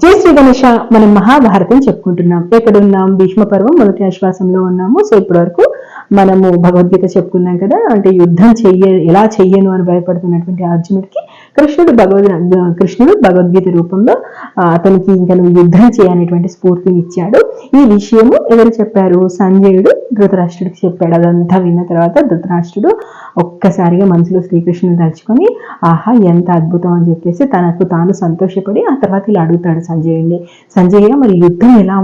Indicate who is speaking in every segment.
Speaker 1: జై శ్రీ గణేష. మనం మహాభారతం చెప్పుకుంటున్నాం. ఎక్కడున్నాం? భీష్మ పర్వం మొదటి ఆశ్వాసంలో ఉన్నాము. సో ఇప్పటి వరకు మనము భగవద్గీత చెప్పుకున్నాం కదా. అంటే యుద్ధం ఎలా చెయ్యను అని భయపడుతున్నటువంటి అర్జునుడికి కృష్ణుడు భగవద్గీత రూపంలో అతనికి ఇంకా నువ్వు యుద్ధం చేయనేటువంటి స్ఫూర్తిని ఇచ్చాడు. ఈ విషయము ఎవరు చెప్పారు? సంజయుడు ధృతరాష్ట్రుడికి చెప్పాడు. అదంతా విన్న తర్వాత ధృతరాష్ట్రుడు ఒక్కసారిగా మనసులో శ్రీకృష్ణుని తలుచుకొని ఆహా ఎంత అద్భుతం అని చెప్పేసి తనకు తాను సంతోషపడి ఆ తర్వాత ఇలా అడుగుతాడు సంజయుడిని, సంజయ మరి యుద్ధం ఎలా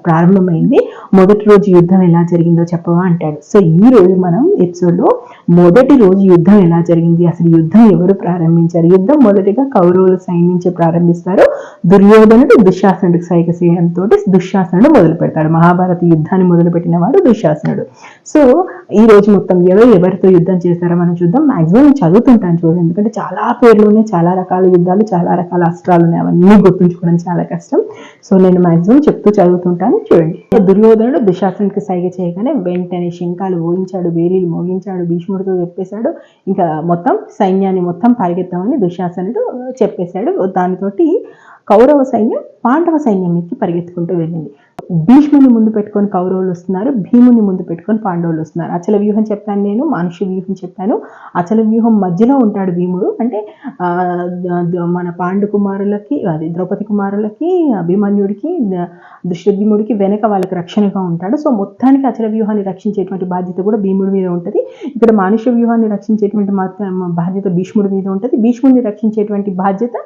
Speaker 1: ప్రారంభమైంది, మొదటి రోజు యుద్ధం ఎలా జరిగిందో చెప్పవా అంటాడు. సో ఈ రోజు మనం ఎపిసోడ్లో మొదటి రోజు యుద్ధం ఎలా జరిగింది, అసలు యుద్ధం ఎవరు ప్రారంభించారు? యుద్ధం మొదటిగా కౌరవుల సైన్యం నుంచి ప్రారంభిస్తారు. దుర్యోధనుడు దుశ్శాసనుడికి సైగ చేయడంతో దుశ్శాసనుడు మొదలు పెడతాడు. మహాభారత యుద్ధాన్ని మొదలుపెట్టిన వాడు దుశ్శాసనుడు. సో ఈ రోజు మొత్తం ఎవరితో యుద్ధం చేశారో మనం చూద్దాం. మాక్సిమం నేను చదువుతుంటాను చూడండి, ఎందుకంటే చాలా పేర్లు ఉన్నాయి, చాలా రకాల యుద్ధాలు, చాలా రకాల అస్త్రాలు ఉన్నాయి, అవన్నీ గుర్తుంచుకోవడం చాలా కష్టం. సో నేను మాక్సిమం చెప్తూ చదువుతుంటాను చూడండి. దుర్యోధనుడు దుశ్శాసనుడికి సైగ చేయగానే వెంటనే శంఖాలు ఊహించాడు, వేలీలు మోగించాడు, భీష్ముడితో చెప్పేశాడు. ఇంకా మొత్తం సైన్యాన్ని మొత్తం పరిగెత్తామని దుశ్శాసనుడు చెప్పేశాడు. దానితోటి కౌరవ సైన్యం పాండవ సైన్యం మీదకి పరిగెత్తుకుంటూ వెళ్ళింది. భీష్ముని ముందు పెట్టుకొని కౌరవులు వస్తున్నారు, భీముని ముందు పెట్టుకొని పాండవులు వస్తున్నారు. అచల వ్యూహం చెప్పాను నేను, మానుష్య వ్యూహం చెప్పాను. అచల వ్యూహం మధ్యలో ఉంటాడు భీముడు. అంటే మన పాండు కుమారులకి, అది ద్రౌపది కుమారులకి, అభిమన్యుడికి, దృష్టద్యుమ్నుడికి వెనక వాళ్ళకి రక్షణగా ఉంటాడు. సో మొత్తానికి అచల వ్యూహాన్ని రక్షించేటువంటి బాధ్యత కూడా భీముడి మీద ఉంటుంది. ఇక్కడ మానుష్య వ్యూహాన్ని రక్షించేటువంటి బాధ్యత భీష్ముడి మీద ఉంటుంది. భీష్ముడిని రక్షించేటువంటి బాధ్యత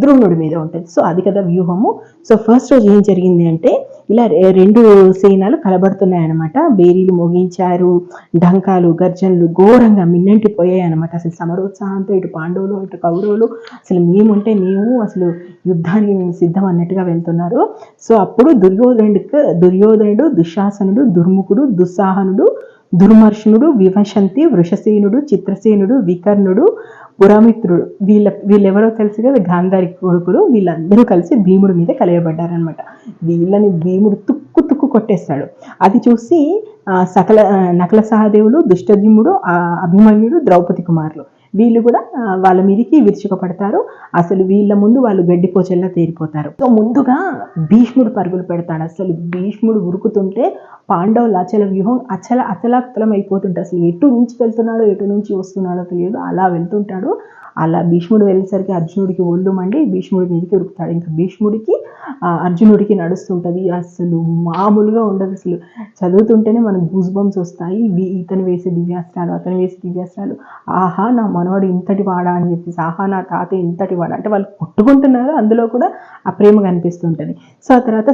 Speaker 1: ద్రోణుడి మీద ఉంటుంది. సో అది కదా వ్యూహము. సో ఫస్ట్ రోజు ఏం జరిగింది అంటే ఇలా రెండు సేనలు కలబడుతున్నాయన్నమాట. బేరీలు మోగించారు, ఢంకాలు గర్జనలు ఘోరంగా మిన్నంటిపోయాయి అనమాట. అసలు సమరోత్సాహంతో ఇటు పాండవులు ఇటు కౌరవులు అసలు మేము అసలు యుద్ధానికి మేము సిద్ధం అన్నట్టుగా వెళ్తున్నారు. సో అప్పుడు దుర్యోధనుడు దుశ్శాసనుడు దుర్ముఖుడు దుస్సాహనుడు దుర్మర్షణుడు వివశంతి వృషసేనుడు చిత్రసేనుడు వికర్ణుడు పురామిత్రుడు వీళ్ళెవరో తెలుసు కదా, గాంధారి కొడుకులు. వీళ్ళందరూ కలిసి భీముడి మీద కలియబడ్డారనమాట. వీళ్ళని భీముడు తుక్కు కొట్టేస్తాడు. అది చూసి నకల సహదేవులు, దుష్టజిమ్ముడు, అభిమన్యుడు, ద్రౌపది కుమారులు వీళ్ళు కూడా వాళ్ళ మీదకి విరుచుకపడతారు. అసలు వీళ్ళ ముందు వాళ్ళు గడ్డిపోచెల్లా తేరిపోతారు. సో ముందుగా భీష్ముడు పరుగులు పెడతాడు. అసలు భీష్ముడు ఉరుకుతుంటే పాండవుల అచల వ్యూహం అచలాకుతలం అయిపోతుంటే అసలు ఎటు నుంచి వెళ్తున్నాడో ఎటు నుంచి వస్తున్నాడో తెలియదు, అలా వెళ్తుంటాడు. అలా భీష్ముడు వెళ్ళేసరికి అర్జునుడికి ఒళ్ళు మండి భీష్ముడి మీదకి ఉరుకుతాడు. ఇంకా భీష్ముడికి అర్జునుడికి నడుస్తుంటుంది. అసలు మామూలుగా ఉండదు. అసలు చదువుతుంటేనే మనకు గూస్ బంప్స్ వస్తాయి. ఇతను వేసే దివ్యాస్త్రాలు, అతను వేసే దివ్యాస్త్రాలు, ఆహా నా మనవాడు ఇంతటి వాడా అని చెప్పేసి, ఆహా నా తాత ఇంతటి వాడా, అంటే వాళ్ళు కొట్టుకుంటున్నారు, అందులో కూడా ఆ ప్రేమ కనిపిస్తుంటుంది. సో ఆ తర్వాత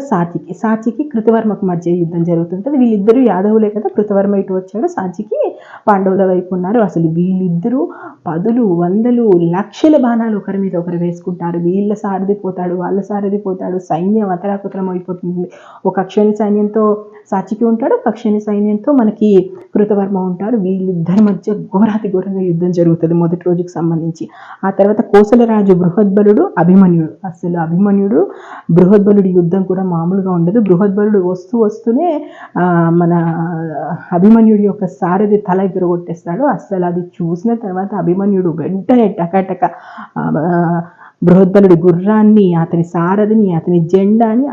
Speaker 1: సాచికి కృతవర్మకు మధ్య యుద్ధం జరుగుతుంటుంది. వీళ్ళిద్దరూ యాదవులే కదా, కృతవర్మ ఇటు వచ్చాడు, సాచికి పాండవుల వైపు ఉన్నారు. అసలు వీళ్ళిద్దరూ పదులు వందలు లక్షల బాణాలు ఒకరి మీద ఒకరు వేసుకుంటారు. వీళ్ళ సారథి పోతాడు, వాళ్ళ సారథి పోతాడు, సైన్యం అతలాకుతలం అయిపోతుంది. ఒక అక్షని సైన్యంతో సాచికి ఉంటాడు, ఒక అక్షని సైన్యంతో మనకి కృతవర్మ ఉంటారు. వీళ్ళిద్దరి మధ్య ఘోరంగా యుద్ధం జరుగుతుంది మొదటి రోజుకి సంబంధించి. ఆ తర్వాత కోసలరాజు బృహద్బలుడు అభిమన్యుడు. అసలు అభిమన్యుడు బృహద్బలుడి యుద్ధం కూడా మామూలుగా ఉండదు. బృహద్బలుడు వస్తూనే మన అభిమన్యుడి యొక్క సారథి తల ఎగురగొట్టేస్తాడు. అసలు అది చూసిన తర్వాత అభిమన్యుడు వెంటనే టక బృహద్బలుడి గుర్రాన్ని, అతని సారథిని, అతని జెండాని,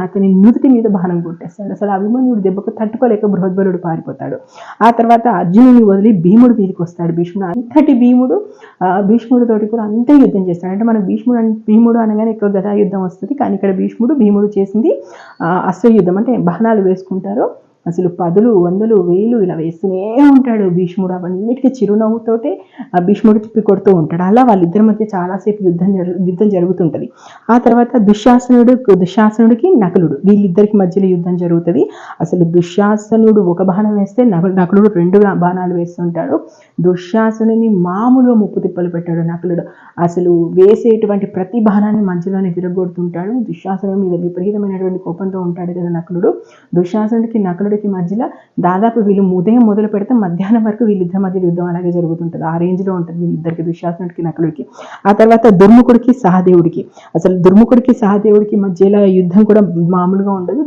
Speaker 1: అతని నుదుటి మీద బాణం కొట్టేస్తాడు. అసలు అభిమన్యుడు దెబ్బకు తట్టుకోలేక బృహద్బలుడు పారిపోతాడు. ఆ తర్వాత అర్జునుని వదిలి భీముడు మీదకి వస్తాడు. అంతటి భీష్ముడితోటి కూడా అంతే యుద్ధం చేస్తాడు. అంటే మన భీముడు అనగానే ఎక్కువ గదా యుద్ధం వస్తుంది, కానీ ఇక్కడ భీముడు చేసింది అశ్వయుద్ధం. అంటే బాణాలు వేసుకుంటారు. అసలు పదులు వందలు వేలు ఇలా వేస్తూనే ఉంటాడు భీష్ముడు. అవన్నిటికీ చిరునవ్వుతోటే భీష్ముడు తిప్పి కొడుతూ ఉంటాడు. అలా వాళ్ళిద్దరి మధ్య చాలాసేపు యుద్ధం జరుగుతుంటుంది. ఆ తర్వాత దుశ్శాసనుడికి నకులుడు, వీళ్ళిద్దరికి మధ్యలో యుద్ధం జరుగుతుంది. అసలు దుశ్శాసనుడు ఒక బాణం వేస్తే నకులుడు 2 బాణాలు వేస్తుంటాడు. దుశ్శాసనుని మామూలుగా ముప్పు తిప్పలు పెట్టాడు నకులుడు. అసలు వేసేటువంటి ప్రతి బాణాన్ని మధ్యలోనే విరగొడుతుంటాడు. దుశ్శాసనుడి మీద విపరీతమైనటువంటి కోపంతో ఉంటాడు కదా నకులుడు. నకులుడికి మధ్యలో దాదాపు వీళ్ళు ఉదయం మొదలు పెడితే మధ్యాహ్నం వరకు వీళ్ళిద్దరి మధ్య యుద్ధం అలాగే జరుగుతుంటుంది. ఆ రేంజ్లో ఉంటుంది వీళ్ళిద్దరికి, దుశ్శాసనుడికి నకులుడికి. ఆ తర్వాత దుర్ముఖుడికి సహదేవుడికి మధ్యలో యుద్ధం కూడా మామూలుగా ఉండదు.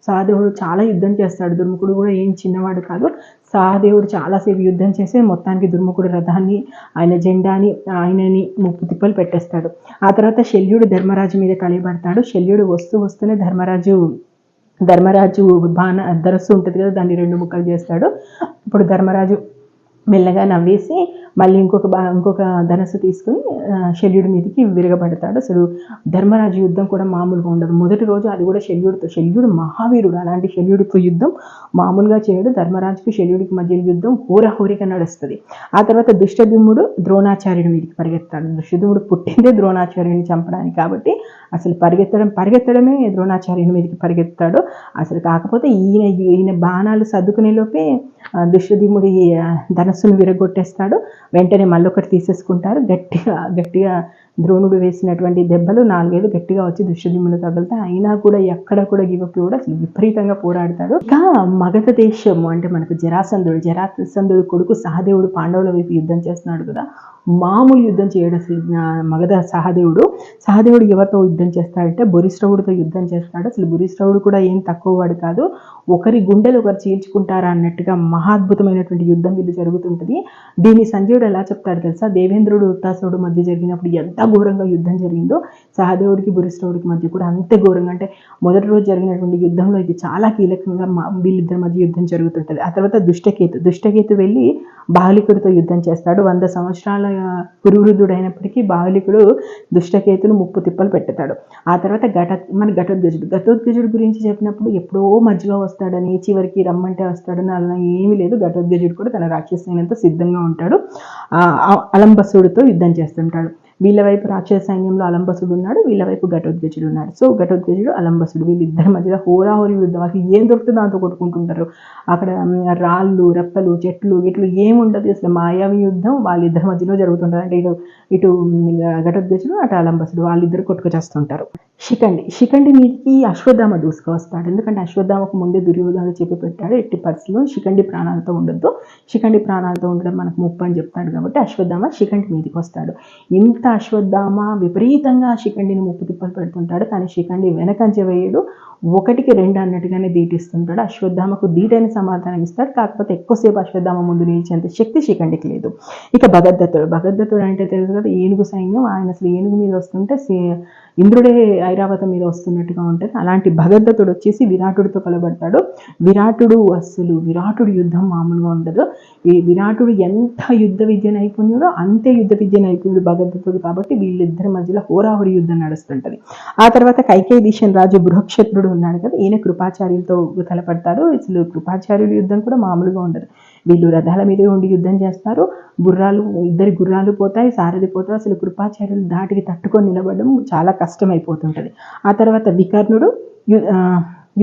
Speaker 1: సహదేవుడు చాలా యుద్ధం చేస్తాడు. దుర్ముఖుడు కూడా ఏం చిన్నవాడు కాదు. సహదేవుడు చాలాసేపు యుద్ధం చేసి మొత్తానికి దుర్ముఖుడు రథాన్ని, ఆయన జెండాని, ఆయనని ముప్పు తిప్పలు పెట్టేస్తాడు. ఆ తర్వాత శల్యుడు ధర్మరాజు మీద కలియబడతాడు. శల్యుడు వస్తూనే ధర్మరాజు ధరస్సు ఉంటుంది కదా, దాన్ని 2 ముక్కలు చేస్తాడు. ఇప్పుడు ధర్మరాజు మెల్లగా నవ్వేసి మళ్ళీ ఇంకొక ధనస్సు తీసుకుని శల్యుడి మీదకి విరగబడతాడు. అసలు ధర్మరాజు యుద్ధం కూడా మామూలుగా ఉండదు. మొదటి రోజు అది కూడా శల్యుడు మహావీరుడు. అలాంటి శల్యుడితో యుద్ధం మామూలుగా చేయడు. ధర్మరాజుకి శల్యుడికి మధ్య యుద్ధం హోరాహోరిగా నడుస్తుంది. ఆ తర్వాత దుష్టద్యుమ్నుడు ద్రోణాచార్యుడి మీదకి పరిగెత్తాడు. దుష్టద్యుమ్నుడు పుట్టిందే ద్రోణాచార్యుని చంపడానికి, కాబట్టి అసలు పరిగెత్తడమే ద్రోణాచార్యుని మీదకి పరిగెత్తాడు. అసలు కాకపోతే ఈయన బాణాలు సర్దుకునే లోపే దుష్టద్యుమ్నుడి ధనస్సును విరగొట్టేస్తాడు. వెంటనే మళ్ళొకటి తీసేసుకుంటారు. గట్టిగా ద్రోణుడు వేసినటువంటి దెబ్బలు 4-5 గట్టిగా వచ్చి దుష్టద్యుమ్నుడు తగులుతాయి. అయినా కూడా ఎక్కడ కూడా గివప్ కూడా అసలు విపరీతంగా పోరాడతాడు. ఇంకా మగధ దేశము అంటే మనకు జరాసంధుడు కొడుకు సహదేవుడు పాండవుల వైపు యుద్ధం చేస్తున్నాడు కదా, మామూలు యుద్ధం చేయడు అసలు. మగధ సహదేవుడు ఎవరితో యుద్ధం చేస్తాడంటే బురిశ్రవుడితో యుద్ధం చేస్తాడు. అసలు బురిశ్రవుడు కూడా ఏం తక్కువ వాడు కాదు. ఒకరి గుండెలు ఒకరు చీల్చుకుంటారా అన్నట్టుగా మహాద్భుతమైనటువంటి యుద్ధం వీళ్ళు జరుగుతుంటుంది. దీన్ని సంజయుడు ఎలా చెప్తాడు తెలుసా? దేవేంద్రుడు ఉత్తాసుడు మధ్య జరిగినప్పుడు ఎంత ఘోరంగా యుద్ధం జరిగిందో సహదేవుడికి బురిశ్రవుడికి మధ్య కూడా అంతే ఘోరంగా. అంటే మొదటి రోజు జరిగినటువంటి యుద్ధంలో ఇది చాలా కీలకంగా వీళ్ళిద్దరి మధ్య యుద్ధం జరుగుతుంటుంది. ఆ తర్వాత దుష్టకేతు వెళ్ళి బాహ్లికుడితో యుద్ధం చేస్తాడు. 100 సంవత్సరాల కురువృద్ధుడైనప్పటికీ బాహ్లికుడు దుష్టకేతును ముప్పు తిప్పలు పెట్టుతాడు. ఆ తర్వాత ఘటోత్కచుడు గురించి చెప్పినప్పుడు ఎప్పుడో మధ్యలో వస్తాడని, చివరికి రమ్మంటే వస్తాడని అలా ఏమీ లేదు. ఘటోత్కచుడు కూడా తన రాక్షస సైన్యంతో సిద్ధంగా ఉంటాడు. అలంబసుడితో యుద్ధం చేస్తుంటాడు. వీళ్ళ వైపు రాక్షస సైన్యంలో అలంబసుడు ఉన్నాడు, వీళ్ళ వైపు ఘటోత్కచుడు ఉన్నాడు. సో ఘటోత్కచుడు అలంబసుడు వీళ్ళిద్దరి మధ్యలో హోరాహోరి యుద్ధం. అసలు ఏం దొరుకుతుందో దాంతో కొట్టుకుంటుంటారు. అక్కడ రాళ్ళు, రెప్పలు, చెట్లు ఇట్లు ఏముండదు. అసలు మాయావి యుద్ధం వాళ్ళిద్దరి మధ్యలో జరుగుతుంటారు. అంటే ఇటు ఘటోత్కచుడు, అటు అలంబసుడు వాళ్ళిద్దరు కొట్టుకొచ్చేస్తుంటారు. శిఖండి మీదకి అశ్వత్థామ దూసుకు-వస్తాడు. ఎందుకంటే అశ్వత్థామకు ముందే దుర్యోధనుడు చెప్పి పెట్టాడు, ఎట్టి పరిస్థితుల్లో శిఖండి ప్రాణాలతో ఉండొద్దు, శిఖండి ప్రాణాలతో ఉండడం మనకు ముప్పు అని చెప్తాడు. కాబట్టి అశ్వత్థామ శిఖండి మీదకి వస్తాడు. ఇంత అశ్వత్థామ విపరీతంగా శిఖండిని ముప్పు తిప్పలు పెడుతుంటాడు. కానీ శిఖండి వెనకంచె వేయడు, 1కి 2 అన్నట్టుగానే దీటిస్తుంటాడు. అశ్వత్థామకు దీటైన సమాధానం ఇస్తాడు. కాకపోతే ఎక్కువసేపు అశ్వత్థామ ముందు నిలిచేంత శక్తి శిఖండికి లేదు. ఇక భగదత్తుడు అంటే తెలుసు కదా, ఏనుగు సైన్యం. ఆయన అసలు ఏనుగు మీద వస్తుంటే ఇంద్రుడే ఐరావతం మీద వస్తున్నట్టుగా ఉంటుంది. అలాంటి భగదత్తుడు వచ్చేసి విరాటుడితో కలబడతాడు. విరాటుడు యుద్ధం మామూలుగా ఉండదు. ఈ విరాటుడు ఎంత యుద్ధ విద్య నైపుణ్యుడో అంతే యుద్ధ విద్య నైపుణ్యుడు భగదత్తుడు. కాబట్టి వీళ్ళిద్దరి మధ్యలో హోరాహోరి యుద్ధం నడుస్తుంటది. ఆ తర్వాత కైకేయీదేశం రాజు బృహక్షత్రుడు ఉన్నాడు కదా, ఈయన కృపాచార్యులతో తలపడతాడు. అసలు కృపాచార్యుల యుద్ధం కూడా మామూలుగా ఉండదు. వీళ్ళు రథాల మీద ఉండి యుద్ధం చేస్తారు. ఇద్దరి గుర్రాలు పోతాయి, సారథి పోతాయి. అసలు కృపాచార్యులు దాటికి తట్టుకొని నిలబడడం చాలా కష్టమైపోతుంటది. ఆ తర్వాత వికర్ణుడు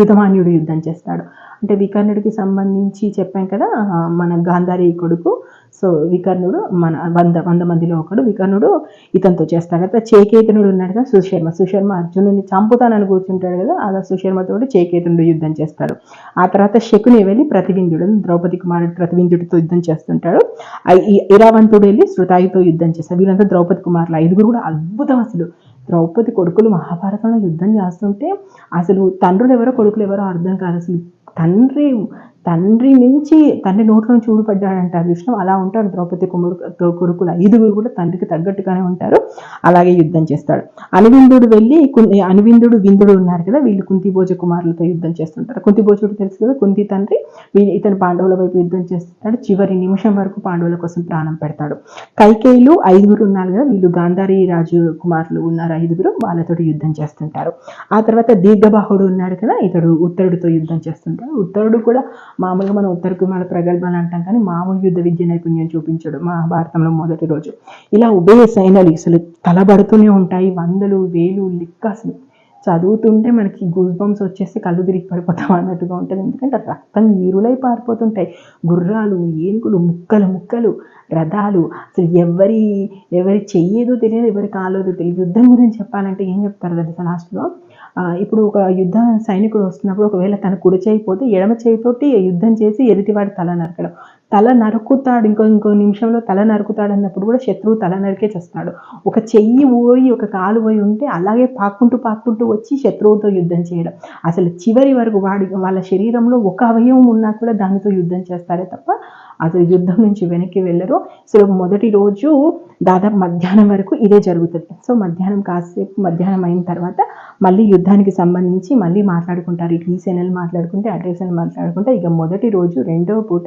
Speaker 1: యుధమాన్యుడు యుద్ధం చేస్తాడు. అంటే వికర్ణుడికి సంబంధించి చెప్పాం కదా, మన గాంధారి కొడుకు. సో వికర్ణుడు మన 100 మందిలో ఒకడు. వికర్ణుడు ఇతనితో చేస్తాడు. అయితే చేకేతనుడు ఉన్నాడు కదా, సుశర్మ అర్జునుడిని చంపుతానని కూర్చుంటాడు కదా, అలా సుశర్మతో చేకేతనుడు యుద్ధం చేస్తాడు. ఆ తర్వాత శకుని వెళ్ళి ప్రతివింధ్యుడు, ద్రౌపది కుమారుడు ప్రతివింధ్యుడితో యుద్ధం చేస్తుంటాడు. ఇరావంతుడు వెళ్ళి శృతాయితో యుద్ధం చేస్తాడు. వీళ్ళంతా ద్రౌపది కుమారులు 5 కూడా అద్భుతం. అసలు ద్రౌపది కొడుకులు మహాభారతంలో యుద్ధం చేస్తుంటే అసలు తండ్రులు ఎవరో కొడుకులు ఎవరో అర్థం కాదు. అసలు తండ్రి నోట్లో నుంచి ఊడిపడ్డాడంటారు విష్ణు, అలా ఉంటారు ద్రౌపది కొడుకులు 5 కూడా తండ్రికి తగ్గట్టుగానే ఉంటారు. అలాగే యుద్ధం చేస్తాడు. అనివిందుడు విందుడు ఉన్నారు కదా, వీళ్ళు కుంతిభోజ కుమారులతో యుద్ధం చేస్తుంటారు. కుంతిభోజుడు తెలుసు కదా, కుంతి తండ్రి. ఇతను పాండవుల వైపు యుద్ధం చేస్తుంటాడు. చివరి నిమిషం వరకు పాండవుల కోసం ప్రాణం పెడతాడు. కైకేయులు 5 ఉన్నారు కదా, వీళ్ళు గాంధారి రాజు కుమారులు ఉన్నారు 5, వాళ్ళతో యుద్ధం చేస్తుంటారు. ఆ తర్వాత దీర్ఘబాహుడు ఉన్నాడు కదా, ఇతడు ఉత్తరుడితో యుద్ధం చేస్తుంటాడు. ఉత్తరుడు కూడా మామూలుగా మనం ఉత్తర కుమార ప్రగల్భాలు అంటాం, కానీ మామూలు యుద్ధ విద్య నైపుణ్యం చూపించాడు మహాభారతంలో మొదటి రోజు. ఇలా ఉభయ సైన్యాలు అసలు తలబడుతూనే ఉంటాయి. 100, 1000 లెక్క. అసలు చదువుతుంటే మనకి గూస్ బంప్స్ వచ్చేసి కళ్ళు తిరిగి పడిపోతాం అన్నట్టుగా ఉంటుంది. ఎందుకంటే రక్తం ఈరులై పారిపోతుంటాయి. గుర్రాలు, ఏనుగులు, ముక్కలు రథాలు. అసలు ఎవరి చెయ్యేదో తెలియదు, ఎవరి కాలేదో తెలియదు. యుద్ధం గురించి చెప్పాలంటే ఏం చెప్తారు తెలుసా లాస్ట్లో? ఇప్పుడు ఒక యుద్ధ సైనికుడు వస్తున్నప్పుడు ఒకవేళ తన కుడి చేయిపోతే ఎడమ చేయితోటి యుద్ధం చేసి ఎదుటివాడి తల నరకడం. తల నరుకుతాడు, ఇంకో నిమిషంలో తల నరుకుతాడు అన్నప్పుడు కూడా శత్రువు తల నరికే చేస్తాడు. ఒక చెయ్యి పోయి ఒక కాలు పోయి ఉంటే అలాగే పాక్కుంటూ వచ్చి శత్రువుతో యుద్ధం చేయడం. అసలు చివరి వరకు వాళ్ళ శరీరంలో ఒక అవయవం ఉన్నా కూడా దానితో యుద్ధం చేస్తారే తప్ప అసలు యుద్ధం నుంచి వెనక్కి వెళ్ళరు. సో మొదటి రోజు దాదాపు మధ్యాహ్నం వరకు ఇదే జరుగుతుంది. సో మధ్యాహ్నం అయిన తర్వాత మళ్ళీ యుద్ధానికి సంబంధించి మళ్ళీ మాట్లాడుకుంటారు. ఇటు ఈ సేనలు మాట్లాడుకుంటే అటు సేనలు మాట్లాడుకుంటే ఇక మొదటి రోజు రెండవ పూట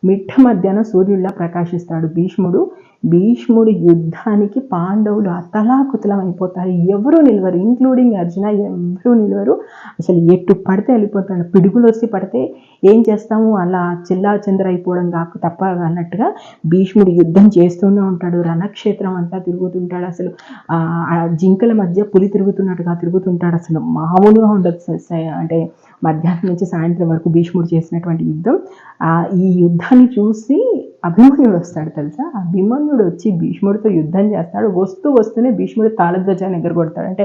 Speaker 1: మిట్ట మధ్యాహ్నం సూర్యుడిలా ప్రకాశిస్తాడు భీష్ముడి యుద్ధానికి పాండవులు అతలాకుతలం అయిపోతారు. ఎవరు నిలవరు, ఇంక్లూడింగ్ అర్జున, ఎవరు నిలవరు. అసలు ఎట్టు పడితే వెళ్ళిపోతాడు. పిడుగులు వచ్చి పడితే ఏం చేస్తాము, అలా చిల్లా చెందర అయిపోవడం తప్ప అన్నట్టుగా భీష్ముడు యుద్ధం చేస్తూనే ఉంటాడు. రణక్షేత్రం అంతా తిరుగుతుంటాడు. అసలు ఆ జింకల మధ్య పులి తిరుగుతున్నట్టుగా తిరుగుతుంటాడు. అసలు మామూలుగా ఉండదు. అంటే మధ్యాహ్నం నుంచి సాయంత్రం వరకు భీష్ముడు చేసినటువంటి యుద్ధం. ఈ యుద్ధాన్ని చూసి అభిమన్యుడు వస్తాడు తెలుసా. అభిమన్యుడు వచ్చి భీష్ముడితో యుద్ధం చేస్తాడు. వస్తూనే భీష్ముడు తాళధ్వజాన్ని ఎగరగొడతాడు. అంటే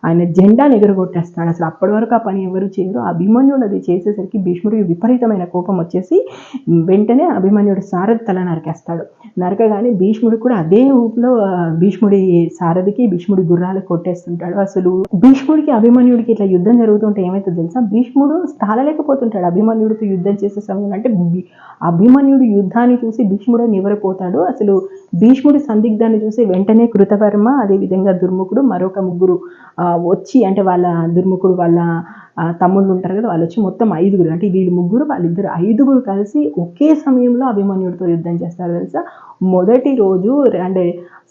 Speaker 1: ఆయన జెండాను ఎగరగొట్టేస్తాడు. అసలు అప్పటి వరకు ఆ పని ఎవరు చేయరు. అభిమన్యుడు అది చేసేసరికి భీష్ముడికి విపరీతమైన కోపం వచ్చేసి వెంటనే అభిమన్యుడు సారథి తల నరికేస్తాడు. నరకగానే భీష్ముడు కూడా అదే ఊపులో భీష్ముడి సారథికి భీష్ముడి గుర్రాలు కొట్టేస్తుంటాడు. అసలు భీష్ముడికి అభిమన్యుడికి ఇట్లా యుద్ధం జరుగుతుంటే ఏమైతే తెలుసా, భీష్ముడు తాళలేకపోతుంటాడు అభిమన్యుడితో యుద్ధం చేసే సమయంలో. అంటే అభిమన్యుడు యుద్ధాన్ని చూసి భీష్ముడు నివరపోతాడు. అసలు భీష్ముడి సందిగ్ధాన్ని చూసి వెంటనే కృతవర్మ, అదేవిధంగా దుర్ముఖుడు, మరొక ముగ్గురు వచ్చి, అంటే వాళ్ళ దుర్ముఖుడు వాళ్ళ తమ్ముళ్ళు ఉంటారు కదా, వాళ్ళు వచ్చి మొత్తం 5గురు, అంటే వీళ్ళు ముగ్గురు వాళ్ళిద్దరు 5గురు కలిసి ఒకే సమయంలో అభిమన్యుడితో యుద్ధం చేస్తారు తెలుసా. మొదటి రోజు అంటే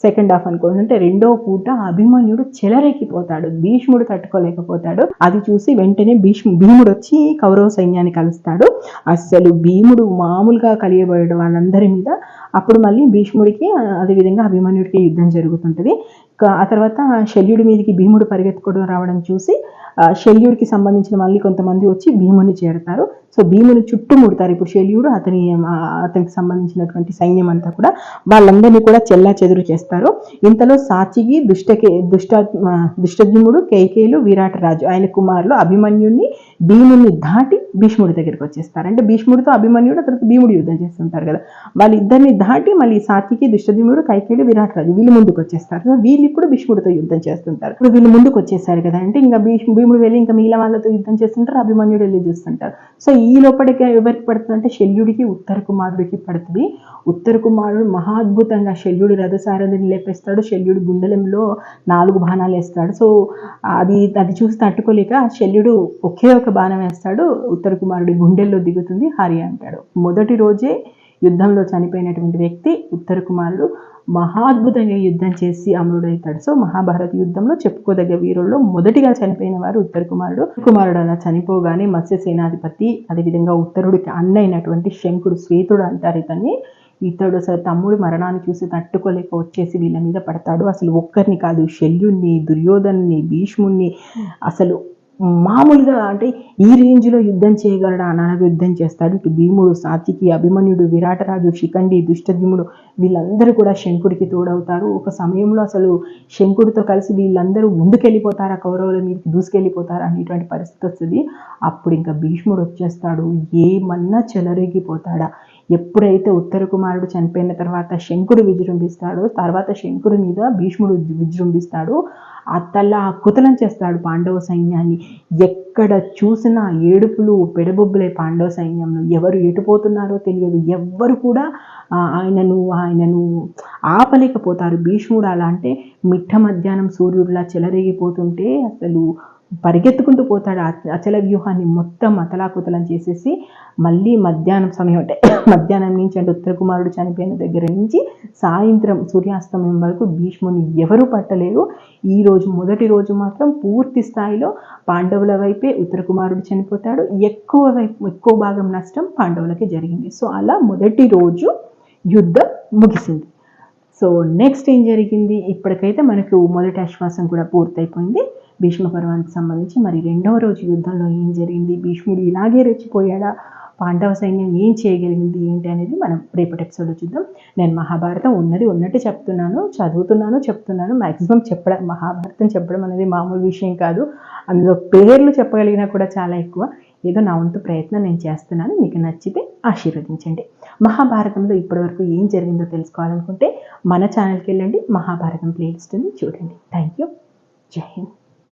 Speaker 1: సెకండ్ హాఫ్ అనుకోండి, అంటే రెండో పూట అభిమన్యుడు చెలరెక్కిపోతాడు. భీష్ముడు తట్టుకోలేకపోతాడు. అది చూసి వెంటనే భీముడు వచ్చి కౌరవ సైన్యాన్ని కలుస్తాడు. అసలు భీముడు మామూలుగా కలియబోయాడు వాళ్ళందరి మీద. అప్పుడు మళ్ళీ భీష్ముడికి అదేవిధంగా అభిమన్యుడికి యుద్ధం జరుగుతుంటుంది. ఆ తర్వాత శల్యుడి మీదకి భీముడు పరిగెత్తుకోవడం రావడం చూసి శల్యుడికి సంబంధించిన మళ్ళీ కొంతమంది వచ్చి భీముని చేరుతారు. సో భీముని చుట్టుముడతారు. ఇప్పుడు శల్యుడు అతనికి సంబంధించినటువంటి సైన్యం అంతా కూడా వాళ్ళందరినీ కూడా చెల్లా చెదురు చేస్తారు. ఇంతలో సాచిగి, దుష్టజ్ఞుడు, కైకేయులు, విరాటరాజు ఆయన కుమారులు అభిమన్యుడిని భీముని దాటి భీష్ముడి దగ్గరికి వచ్చేస్తారు. అంటే భీష్ముడితో అభిమన్యుడు, తర్వాత భీముడు యుద్ధం చేస్తుంటారు కదా, వాళ్ళిద్దరిని దాటి మళ్ళీ సాత్వికి, దుష్టజ్ఞుడు, కైకేయులు, విరాటరాజు వీళ్ళు ముందుకు వచ్చేస్తారు. సో వీళ్ళు ఇప్పుడు భీష్ముడితో యుద్ధం చేస్తుంటారు. ఇప్పుడు వీళ్ళు ముందుకు వచ్చేసారు కదా, అంటే ఇంకా భీముడు వెళ్ళి ఇంకా మిగిలిన వాళ్ళతో యుద్ధం చేస్తుంటారు, అభిమన్యుడు వెళ్ళి చూస్తుంటారు. సో ఈ లోపలికి ఎవరికి పడుతుంది అంటే శల్యుడికి, ఉత్తర కుమారుడికి పడుతుంది. ఉత్తర కుమారుడు మహాద్భుతంగా శల్యుడి రథసారథిని లేపేస్తాడు. శల్యుడి గుండెలంలో 4 బాణాలు వేస్తాడు. సో అది చూసి తట్టుకోలేక శల్యుడు ఒకే ఒక బాణం వేస్తాడు. ఉత్తర కుమారుడి గుండెల్లో దిగుతుంది, హరి అంటాడు. మొదటి రోజే యుద్ధంలో చనిపోయినటువంటి వ్యక్తి ఉత్తర కుమారుడు మహాద్భుతంగా యుద్ధం చేసి అమరుడవుతాడు. సో మహాభారత యుద్ధంలో చెప్పుకోదగ్గ వీరుల్లో మొదటిగా చనిపోయిన వారు ఉత్తర కుమారుడు. అలా చనిపోగానే మత్స్య సేనాధిపతి, అదేవిధంగా ఉత్తరుడికి అన్న అయినటువంటి శంకుడు, శ్వేతుడు అంటారు ఇతడు అసలు తమ్ముడి మరణాన్ని చూసి తట్టుకోలేక వచ్చేసి వీళ్ళ మీద పడతాడు. అసలు ఒక్కరిని కాదు, శల్యుణ్ణి, దుర్యోధన్ని, భీష్ముణ్ణి అసలు మామూలుగా అంటే ఈ రేంజ్లో యుద్ధం చేయగలడా అనాగ యుద్ధం చేస్తాడు. ఇటు భీముడు, సాత్వికి, అభిమన్యుడు, విరాటరాజు, శిఖండి, దుష్టజ్ఞుడు వీళ్ళందరూ కూడా శంకుడికి తోడవుతారు. ఒక సమయంలో అసలు శంకుడితో కలిసి వీళ్ళందరూ ముందుకెళ్ళిపోతారా, కౌరవుల మీదకి దూసుకెళ్ళిపోతారా అనేటువంటి పరిస్థితి వస్తుంది. అప్పుడు ఇంకా భీష్ముడు వచ్చేస్తాడు. ఏమన్నా చెలరేగిపోతాడా. ఎప్పుడైతే ఉత్తర కుమారుడు చనిపోయిన తర్వాత శంకుడు విజృంభిస్తాడో, తర్వాత శంకుడి మీద భీష్ముడు విజృంభిస్తాడు. అతల్లా కుతలం చేస్తాడు పాండవ సైన్యాన్ని. ఎక్కడ చూసినా ఏడుపులు పెడబొబ్బులే పాండవ సైన్యంలో. ఎవరు ఎటుపోతున్నారో తెలియదు. ఎవ్వరు కూడా ఆయనను ఆపలేకపోతారు. భీష్ముడు అలా అంటే మిట్ట మధ్యాహ్నం సూర్యుడిలా చెలరేగిపోతుంటే అసలు పరిగెత్తుకుంటూ పోతాడు. అచల వ్యూహాన్ని మొత్తం అతలాకుతలం చేసేసి మళ్ళీ మధ్యాహ్నం సమయం, అంటే మధ్యాహ్నం నుంచి అంటే ఉత్తర కుమారుడు చనిపోయిన దగ్గర నుంచి సాయంత్రం సూర్యాస్తమయం వరకు భీష్ముని ఎవరు పట్టలేరు. మొదటి రోజు మాత్రం పూర్తి స్థాయిలో పాండవుల వైపే ఉత్తర కుమారుడు చనిపోతాడు. ఎక్కువ భాగం నష్టం పాండవులకి జరిగింది. సో అలా మొదటి రోజు యుద్ధం ముగిసింది. సో నెక్స్ట్ ఏం జరిగింది, ఇప్పటికైతే మనకు మొదటి ఆశ్వాసం కూడా పూర్తయిపోయింది భీష్మ పర్వానికి సంబంధించి. మరి రెండవ రోజు యుద్ధంలో ఏం జరిగింది, భీష్ముడు ఇలాగే రెచ్చిపోయాడా, పాండవ సైన్యం ఏం చేయగలిగింది ఏంటి అనేది మనం రేపటి ఎపిసోడ్లో చూద్దాం. నేను మహాభారతం ఉన్నట్టు చెప్తున్నాను. మ్యాక్సిమం మహాభారతం చెప్పడం అనేది మామూలు విషయం కాదు. అందులో పేర్లు చెప్పగలిగినా కూడా చాలా ఎక్కువ. ఏదో నా వంతు ప్రయత్నం నేను చేస్తున్నాను. మీకు నచ్చితే ఆశీర్వదించండి. మహాభారతంలో ఇప్పటివరకు ఏం జరిగిందో తెలుసుకోవాలనుకుంటే మన ఛానల్కి వెళ్ళండి, మహాభారతం ప్లేలిస్ట్ని చూడండి. Thank you. జై హింద్.